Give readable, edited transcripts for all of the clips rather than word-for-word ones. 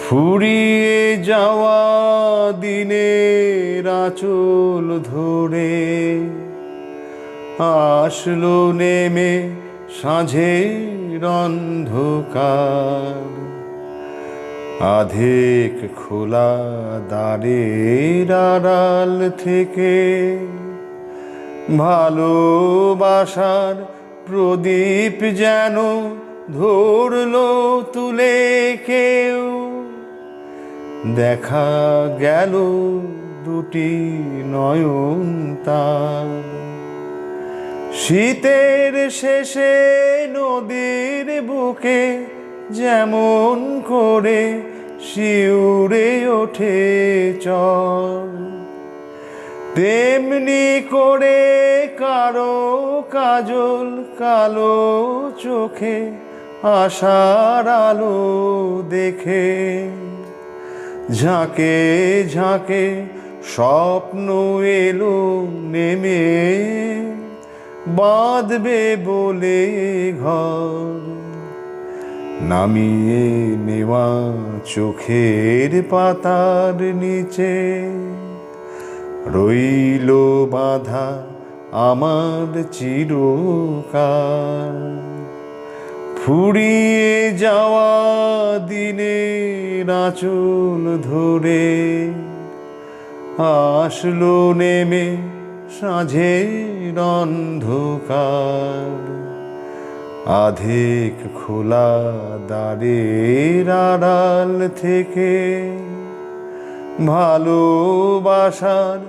ফুরিয়ে যাওয়া দিনের আঁচল ধরে আসলো নেমে সাঁঝের অন্ধকার। আধেক খোলা দ্বারের আড়াল থেকে ভালোবাসার প্রদীপ যেন ধরলো তুলে কেউ। দেখা গেল দুটি নয়ন তার। শীতের শেষে নদীর বুকে যেমন করে শিউরে ওঠে চর, তেমনি করে কারো কাজল কালো চোখে আশার আলো দেখে। ঝাঁকে ঝাঁকে স্বপ্ন এলো নেমে বাঁধবে বলে ঘর। নামিয়ে নেওয়া চোখের পাতার নিচে রইল বাঁধা আমার চিরকাল। ফুরিয়ে যাওয়া দিনের আঁচল ধরে আসলো নেমে সাঁঝের অন্ধকার। আধেক খোলা দ্বারের আড়াল থেকে ভালোবাসার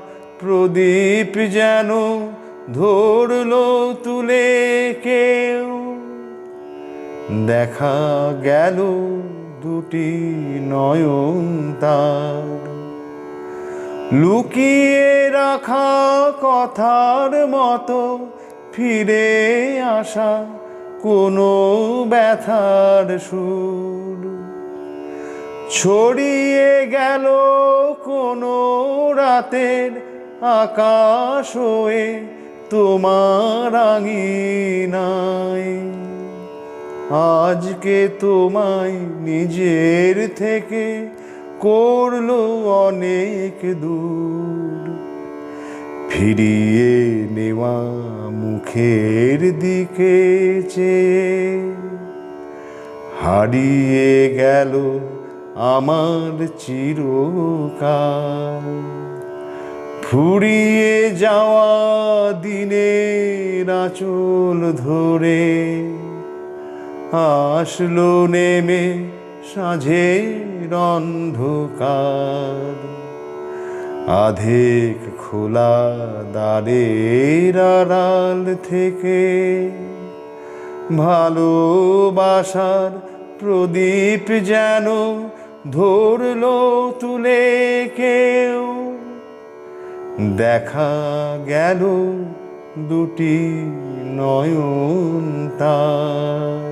প্রদীপ যেন ধরলো তুলে কেউ। দেখা গেল দুটি নয়ন তার। লুকিয়ে রাখা কথার মতো ফিরে আসা কোনো ব্যথার সুর ছড়িয়ে গেল কোনো রাতের আকাশ হয়ে তোমার আঙিনায়। আজকে তোমায় নিজের থেকে করলো অনেক দূর। ফিরিয়ে নেওয়া মুখের দিকে চেয়ে হারিয়ে গেল আমার চিরকাল। ফুরিয়ে যাওয়া দিনের আঁচল ধরে আসলো নেমে সাঁঝের অন্ধকার। আধেক খোলা দ্বারের আড়াল থেকে ভালোবাসার প্রদীপ যেন ধরলো তুলে কেউ। দেখা গেল দুটি নয়ন তার।